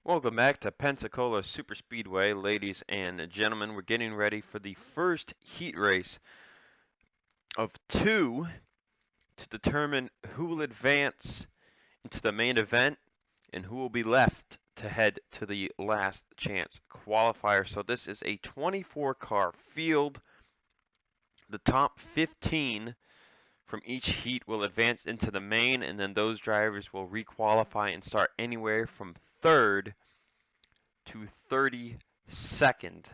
Welcome back to Pensacola Superspeedway, ladies and gentlemen. We're getting ready for the first heat race of two to determine who will advance into the main event and who will be left to head to the last chance qualifier. So this is a 24-car field. The top 15 from each heat will advance into the main, and then those drivers will requalify and start anywhere from third to 32nd.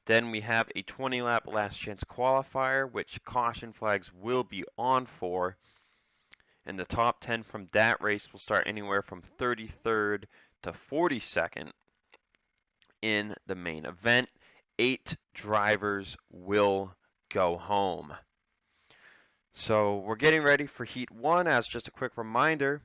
Then we have a 20-lap last chance qualifier, which caution flags will be on for. And the top 10 from that race will start anywhere from 33rd to 42nd in the main event. 8 drivers will go home. So we're getting ready for Heat 1. As just a quick reminder,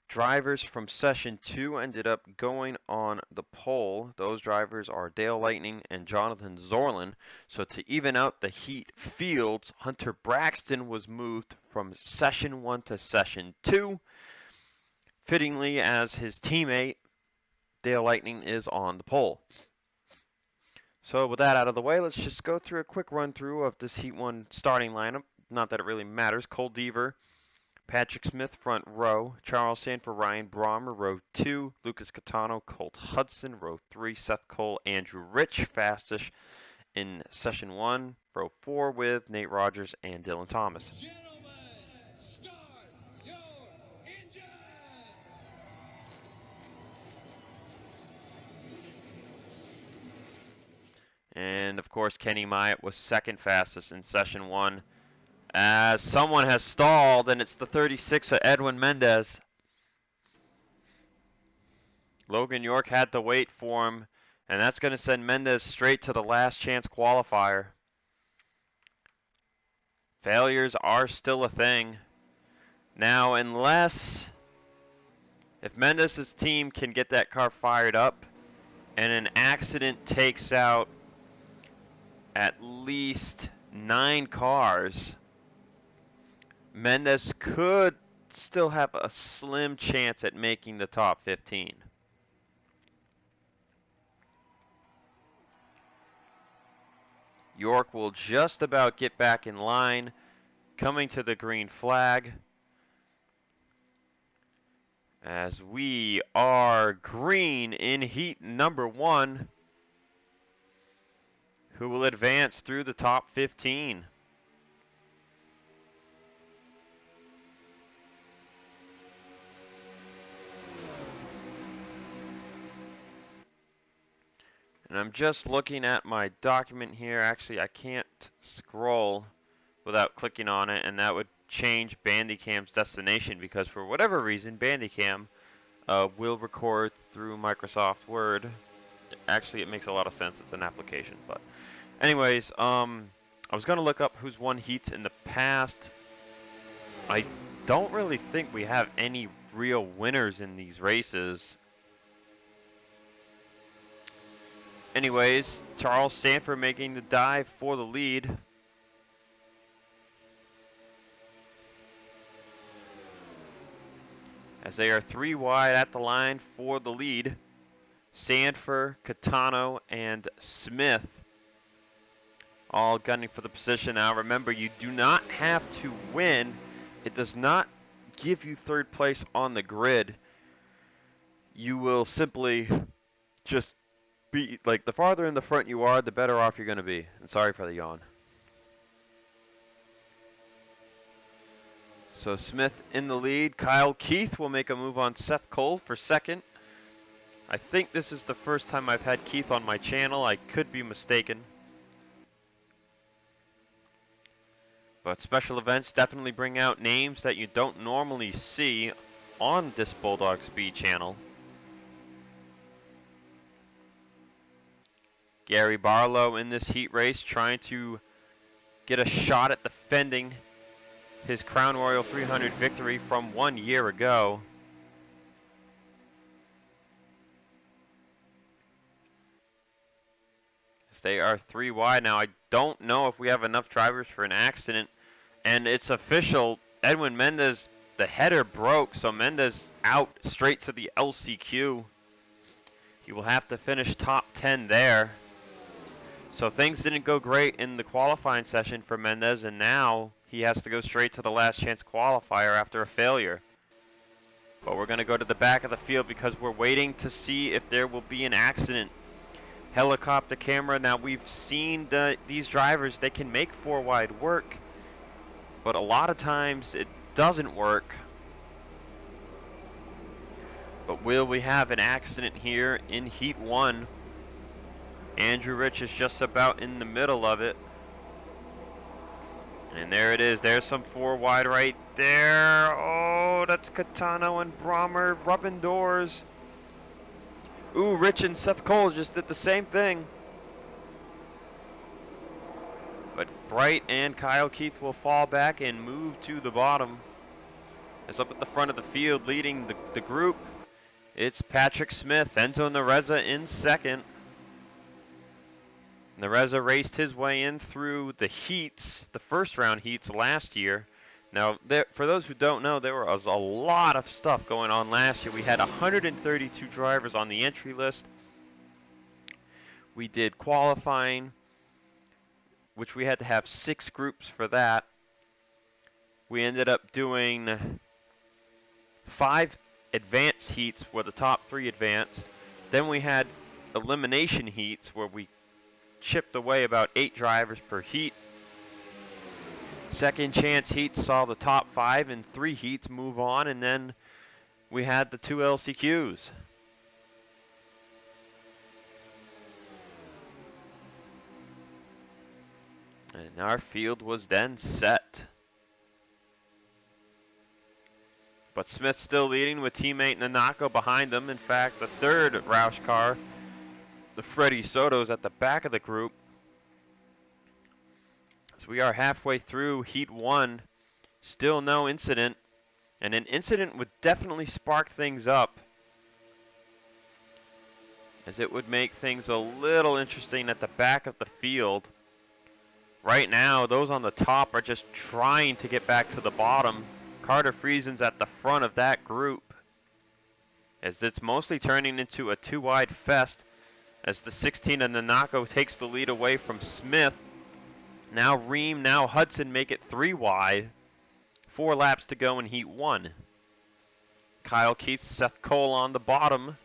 drivers from Session 2 ended up going on the pole. Those drivers are Dale Lightning and Jonathan Zorlin. So to even out the heat fields, Hunter Braxton was moved from Session 1 to Session 2. Fittingly, as his teammate, Dale Lightning is on the pole. So with that out of the way, let's just go through a quick run through of this Heat 1 starting lineup. Not that it really matters. Cole Deaver, Patrick Smith, front row. Charles Sanford, Ryan Brommer, row 2. Lucas Catano, Colt Hudson, row 3. Seth Cole, Andrew Rich, fastest in Session 1. Row 4 with Nate Rogers and Dylan Thomas. Gentlemen, start your engines! And of course, Kenny Myatt was second fastest in Session 1. As someone has stalled, and it's the 36 of Edwin Mendez. Logan York had to wait for him, and that's going to send Mendez straight to the last chance qualifier. Failures are still a thing. Now, if Mendez's team can get that car fired up, and an accident takes out at least 9 cars, Mendez could still have a slim chance at making the top 15. York will just about get back in line, coming to the green flag. As we are green in heat number 1, who will advance through the top 15. And I'm just looking at my document here. Actually, I can't scroll without clicking on it, and that would change Bandicam's destination because for whatever reason, Bandicam will record through Microsoft Word. Actually, it makes a lot of sense. It's an application, but anyways, I was gonna look up who's won heats in the past. I don't really think we have any real winners in these races. Anyways, Charles Sanford making the dive for the lead. As they are 3 wide at the line for the lead. Sanford, Catano, and Smith all gunning for the position. Now remember, you do not have to win. It does not give you third place on the grid. You will simply just be, like, the farther in the front you are, the better off you're going to be. And sorry for the yawn. So Smith in the lead. Kyle Keith will make a move on Seth Cole for second. I think this is the first time I've had Keith on my channel. I could be mistaken. But special events definitely bring out names that you don't normally see on this Bulldog Speed channel. Gary Barlow in this heat race trying to get a shot at defending his Crown Royal 300 victory from 1 year ago. They are 3 wide now. I don't know if we have enough drivers for an accident. And it's official. Edwin Mendez, the header broke, so Mendez out straight to the LCQ. He will have to finish top 10 there. So things didn't go great in the qualifying session for Mendez, and now he has to go straight to the last chance qualifier after a failure. But we're going to go to the back of the field because we're waiting to see if there will be an accident. Helicopter camera. Now we've seen these drivers, they can make 4 wide work, but a lot of times it doesn't work. But will we have an accident here in Heat 1? Andrew Rich is just about in the middle of it. And there it is. There's some 4 wide right there. Oh, that's Catano and Brommer rubbing doors. Ooh, Rich and Seth Cole just did the same thing. But Bright and Kyle Keith will fall back and move to the bottom. As up at the front of the field leading the group, it's Patrick Smith. Enzo Nareza in second. Nareza raced his way in through the heats, the first round heats last year. Now, for those who don't know, there was a lot of stuff going on last year. We had 132 drivers on the entry list. We did qualifying, which we had to have 6 groups for that. We ended up doing 5 advanced heats where the top 3 advanced. Then we had elimination heats where we chipped away about 8 drivers per heat. Second chance heats saw the top 5 in 3 heats move on, and then we had the 2 LCQs. And our field was then set. But Smith still leading with teammate Nanako behind them. In fact, the third Roush car, the Freddie Soto's at the back of the group. So we are halfway through Heat 1. Still no incident. And an incident would definitely spark things up, as it would make things a little interesting at the back of the field. Right now, those on the top are just trying to get back to the bottom. Carter Friesen's at the front of that group, as it's mostly turning into a 2 wide fest, as the 16 of Nanako takes the lead away from Smith. Now Ream, now Hudson make it 3 wide. 4 laps to go in Heat 1. Kyle Keith, Seth Cole on the bottom.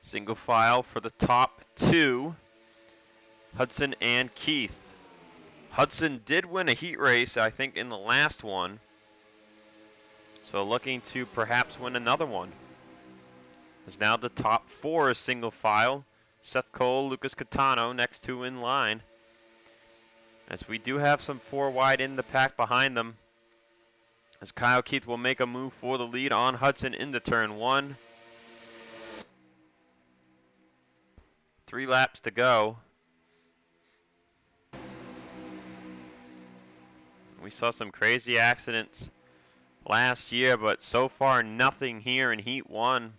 Single file for the top 2, Hudson and Keith. Hudson did win a heat race, I think, in the last one. So looking to perhaps win another one. As now the top 4 is single file. Seth Cole, Lucas Catano, next 2 in line. As we do have some 4 wide in the pack behind them. As Kyle Keith will make a move for the lead on Hudson into turn 1. 3 laps to go. We saw some crazy accidents last year, but so far nothing here in Heat 1.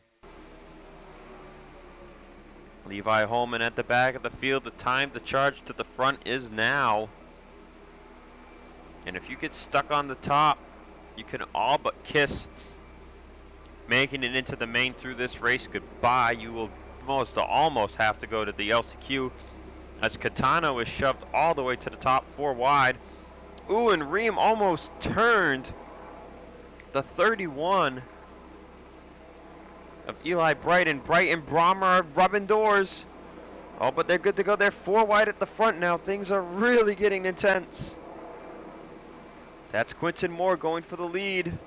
Levi Holman at the back of the field. The time to charge to the front is now. And if you get stuck on the top, you can all but kiss making it into the main through this race goodbye. You will almost have to go to the LCQ, as Catano is shoved all the way to the top 4 wide. Ooh, and Ream almost turned the 31 of Eli Bright, and Brommer are rubbing doors. Oh, but they're good to go. They're 4 wide at the front now. Things are really getting intense. That's Quinton Moore going for the lead,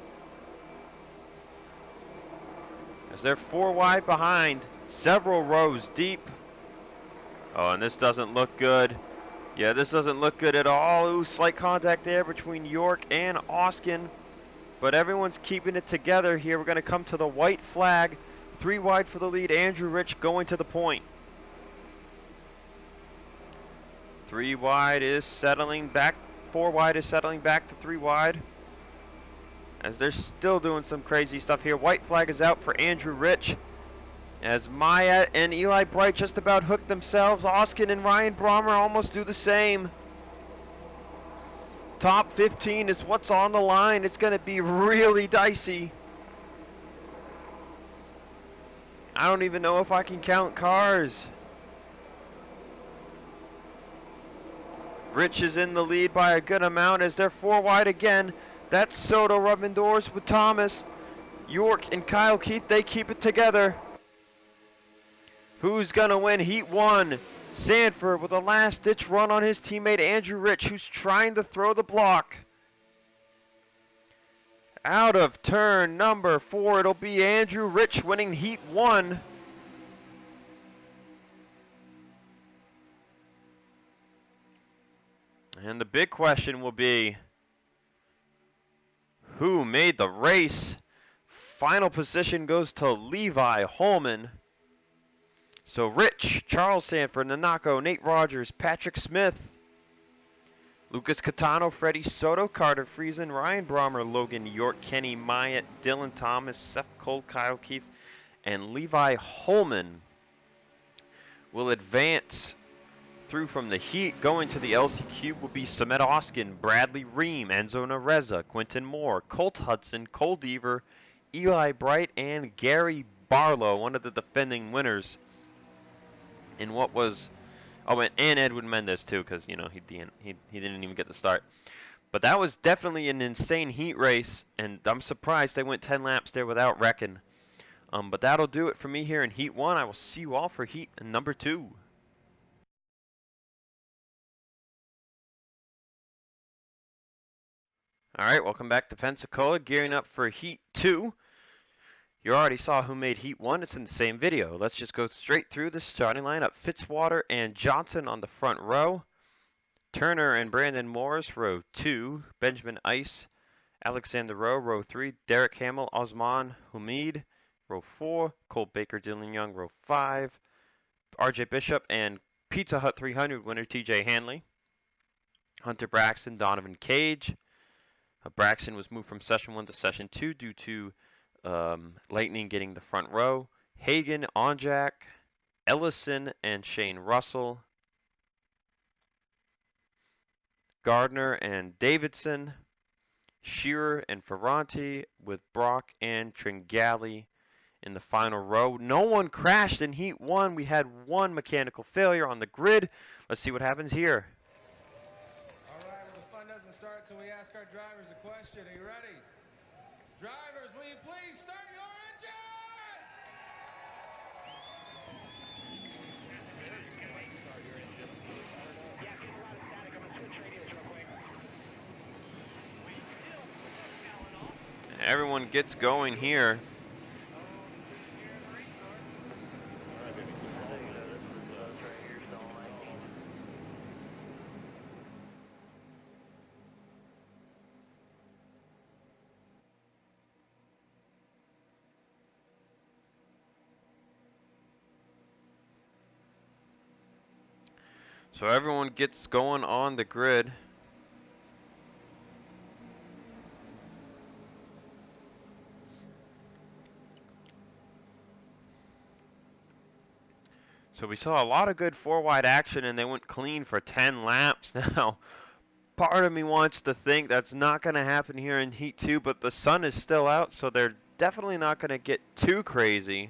as they're 4 wide behind, several rows deep. Oh, and this doesn't look good. Yeah, this doesn't look good at all. Ooh, slight contact there between York and Oskin. But everyone's keeping it together here. We're going to come to the white flag. 3 wide for the lead. Andrew Rich going to the point. 3 wide is settling back. 4 wide is settling back to 3 wide, as they're still doing some crazy stuff here. White flag is out for Andrew Rich. As Maya and Eli Bright just about hooked themselves, Oskin and Ryan Brommer almost do the same. Top 15 is what's on the line. It's going to be really dicey. I don't even know if I can count cars. Rich is in the lead by a good amount as they're 4 wide again. That's Soto rubbing doors with Thomas. York and Kyle Keith, they keep it together. Who's going to win Heat 1? Sanford with a last-ditch run on his teammate Andrew Rich, who's trying to throw the block. Out of turn number 4, it'll be Andrew Rich winning Heat 1. And the big question will be, who made the race? Final position goes to Levi Holman. So Rich, Charles Sanford, Nanako, Nate Rogers, Patrick Smith, Lucas Catano, Freddie Soto, Carter Friesen, Ryan Brommer, Logan York, Kenny Myatt, Dylan Thomas, Seth Cole, Kyle Keith, and Levi Holman will advance through from the Heat. Going to the LCQ will be Samet Oskin, Bradley Ream, Enzo Nareza, Quentin Moore, Colt Hudson, Cole Deaver, Eli Bright, and Gary Barlow, one of the defending winners in what was, oh, and Edwin Mendez too, because you know he didn't even get the start. But that was definitely an insane heat race, and I'm surprised they went 10 laps there without wrecking. But that'll do it for me here in Heat 1. I will see you all for Heat number 2. All right, welcome back to Pensacola, gearing up for Heat 2. You already saw who made Heat 1. It's in the same video. Let's just go straight through the starting lineup. Fitzwater and Johnson on the front row. Turner and Brandon Morris, row 2. Benjamin Ice, Alexander Rowe, row 3. Derek Hamill, Osman Humid, row 4. Cole Baker, Dylan Young, row 5. RJ Bishop and Pizza Hut 300 winner TJ Hanley. Hunter Braxton, Donovan Cage. Braxton was moved from session 1 to session 2 due to Lightning getting the front row. Hagan, Onjak, Ellison, and Shane Russell. Gardner and Davidson. Shearer and Ferranti with Brock and Tringali in the final row. No one crashed in Heat 1. We had one mechanical failure on the grid. Let's see what happens here. All right, well, the fun doesn't start until we ask our drivers a question. Are you ready? Drivers, will you please start your engine? Everyone gets going here. So everyone gets going on the grid. So we saw a lot of good 4-wide action, and they went clean for 10 laps. Now, part of me wants to think that's not going to happen here in Heat 2, but the sun is still out, so they're definitely not going to get too crazy.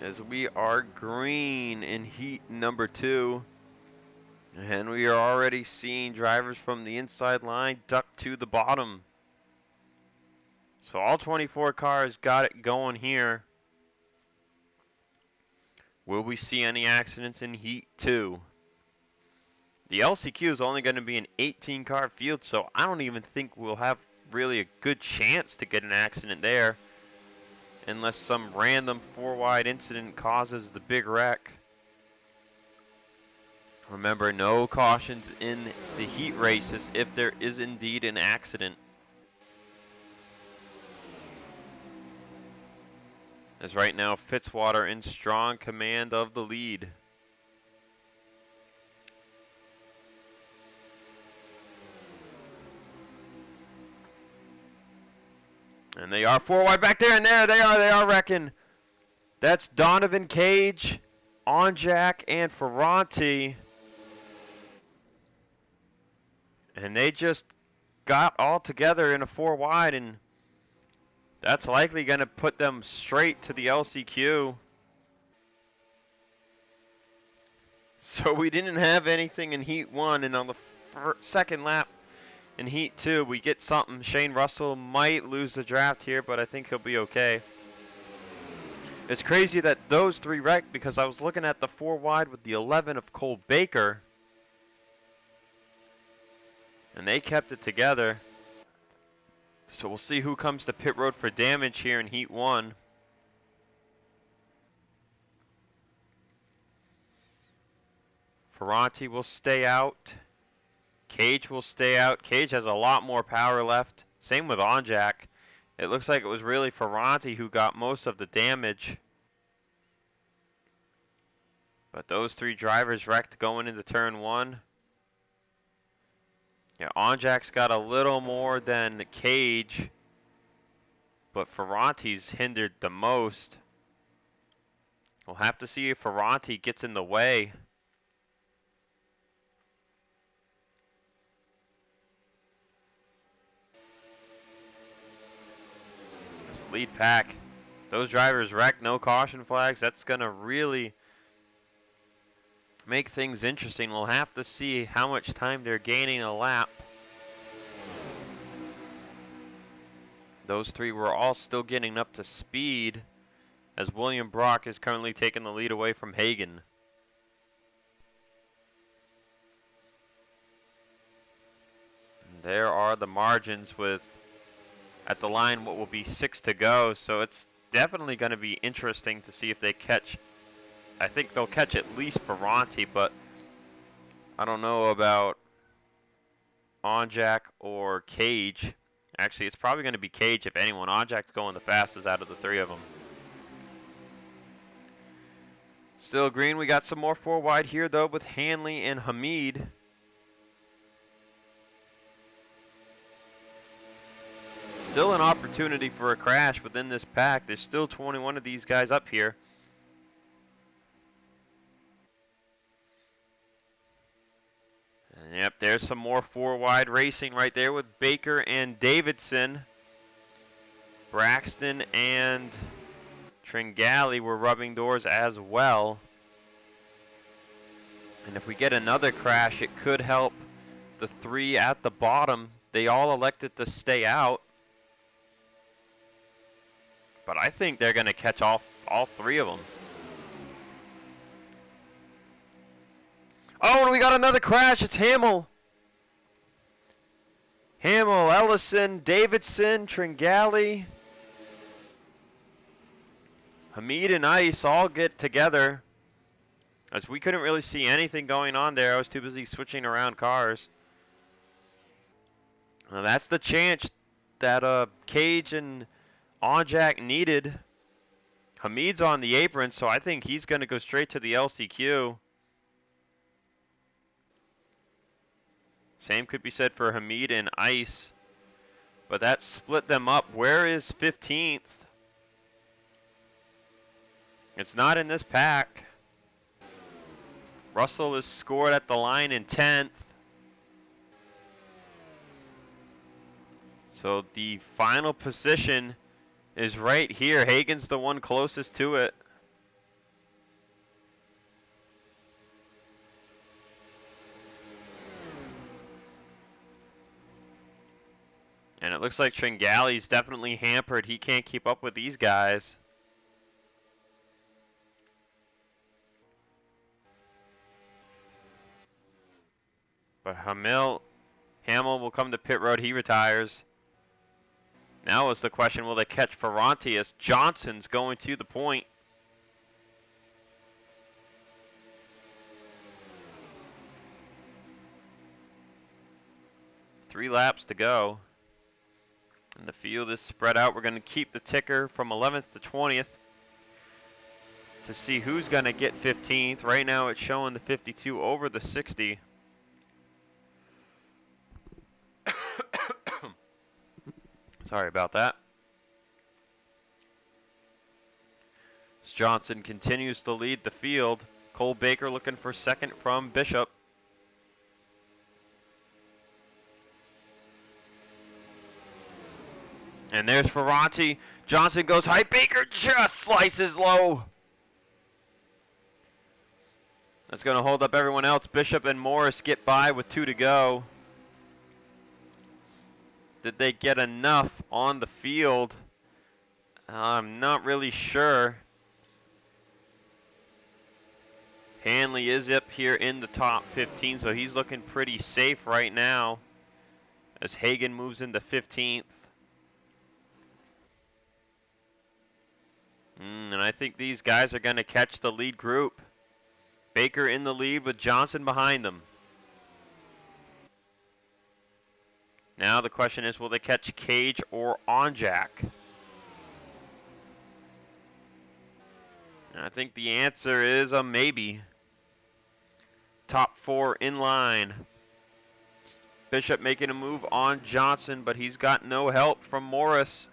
As we are green in Heat number 2. And we are already seeing drivers from the inside line duck to the bottom. So all 24 cars got it going here. Will we see any accidents in Heat 2? The LCQ is only going to be an 18-car field, so I don't even think we'll have really a good chance to get an accident there. Unless some random 4-wide incident causes the big wreck. Remember, no cautions in the heat races if there is indeed an accident. As right now, Fitzwater in strong command of the lead. And they are 4 wide back there, and there they are wrecking. That's Donovan Cage, Onjak, and Ferranti. And they just got all together in a 4 wide, and that's likely going to put them straight to the LCQ. So we didn't have anything in Heat 1, and on the second lap in Heat 2, we get something. Shane Russell might lose the draft here, but I think he'll be okay. It's crazy that those 3 wrecked because I was looking at the 4 wide with the 11 of Cole Baker, and they kept it together. So we'll see who comes to pit road for damage here in Heat 1. Ferranti will stay out. Cage will stay out. Cage has a lot more power left. Same with Onjak. It looks like it was really Ferranti who got most of the damage. But those 3 drivers wrecked going into turn 1. Yeah, Onjak's got a little more than Cage, but Ferranti's hindered the most. We'll have to see if Ferranti gets in the way. Lead pack. Those drivers wrecked, no caution flags. That's going to really make things interesting. We'll have to see how much time they're gaining a lap. Those 3 were all still getting up to speed, as William Brock is currently taking the lead away from Hagan. And there are the margins with, at the line, what will be 6 to go. So it's definitely going to be interesting to see if they catch. I think they'll catch at least Ferranti, but I don't know about Onjak or Cage. Actually, it's probably going to be Cage if anyone. Onjak's going the fastest out of the 3 of them. Still green. We got some more 4 wide here, though, with Hanley and Hamid. Still an opportunity for a crash within this pack. There's still 21 of these guys up here. And yep, there's some more 4 wide racing right there with Baker and Davidson. Braxton and Tringali were rubbing doors as well. And if we get another crash, it could help the 3 at the bottom. They all elected to stay out. But I think they're going to catch all 3 of them. Oh, and we got another crash. It's Hamill. Hamill, Ellison, Davidson, Tringali, Hamid and Ice all get together, as we couldn't really see anything going on there. I was too busy switching around cars. Now that's the chance that Cage and Onjak needed. Hamid's on the apron, so I think he's going to go straight to the LCQ. Same could be said for Hamid and Ice, but that split them up. Where is 15th? It's not in this pack. Russell is scored at the line in 10th. So the final position is right here. Hagan's the one closest to it. And it looks like Tringali's definitely hampered. He can't keep up with these guys. But Hamill will come to pit road. He retires. Now is the question, will they catch Ferranti as Johnson's going to the point? Three laps to go. And the field is spread out. We're going to keep the ticker from 11th to 20th to see who's going to get 15th. Right now it's showing the 52 over the 60. Sorry about that. Johnson continues to lead the field. Cole Baker looking for second from Bishop. And there's Ferranti. Johnson goes high. Baker just slices low. That's going to hold up everyone else. Bishop and Morris get by with 2 to go. Did they get enough on the field? I'm not really sure. Hanley is up here in the top 15, so he's looking pretty safe right now as Hagan moves into 15th. And I think these guys are going to catch the lead group. Baker in the lead with Johnson behind them. Now the question is, will they catch Cage or Onjack? I think the answer is a maybe. Top 4 in line. Bishop making a move on Johnson, but he's got no help from Morris.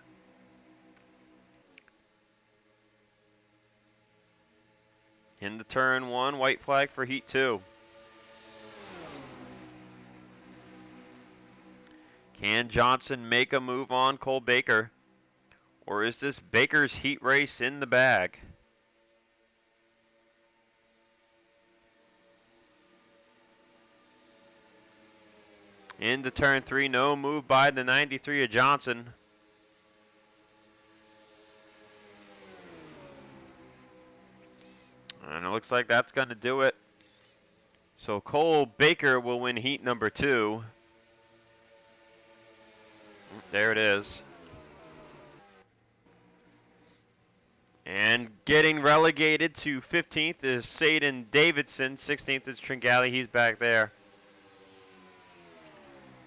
Into turn 1, white flag for heat 2. Can Johnson make a move on Cole Baker? Or is this Baker's heat race in the bag? Into turn 3, no move by the 93 of Johnson. And it looks like that's going to do it. So Cole Baker will win heat number 2. There it is. And getting relegated to 15th is Saden Davidson. 16th is Tringali. He's back there.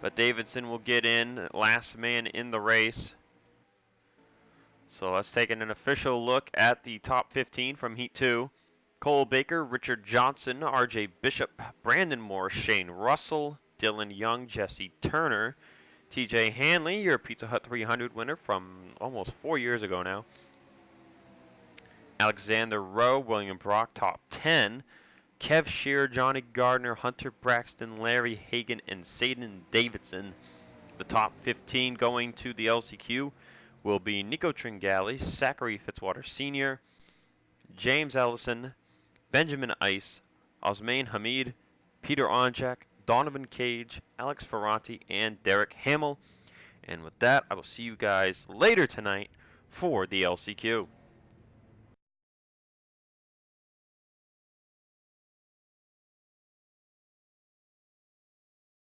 But Davidson will get in, last man in the race. So let's take an official look at the top 15 from Heat 2. Cole Baker, Richard Johnson, RJ Bishop, Brandon Moore, Shane Russell, Dylan Young, Jesse Turner, TJ Hanley, your Pizza Hut 300 winner from almost 4 years ago now. Alexander Rowe, William Brock, top 10. Kev Shearer, Johnny Gardner, Hunter Braxton, Larry Hagan, and Saden Davidson. The top 15 going to the LCQ will be Nico Tringali, Zachary Fitzwater Sr., James Ellison, Benjamin Ice, Osmain Hamid, Peter Onjak, Donovan Cage, Alex Ferranti, and Derek Hamill. And with that, I will see you guys later tonight for the LCQ.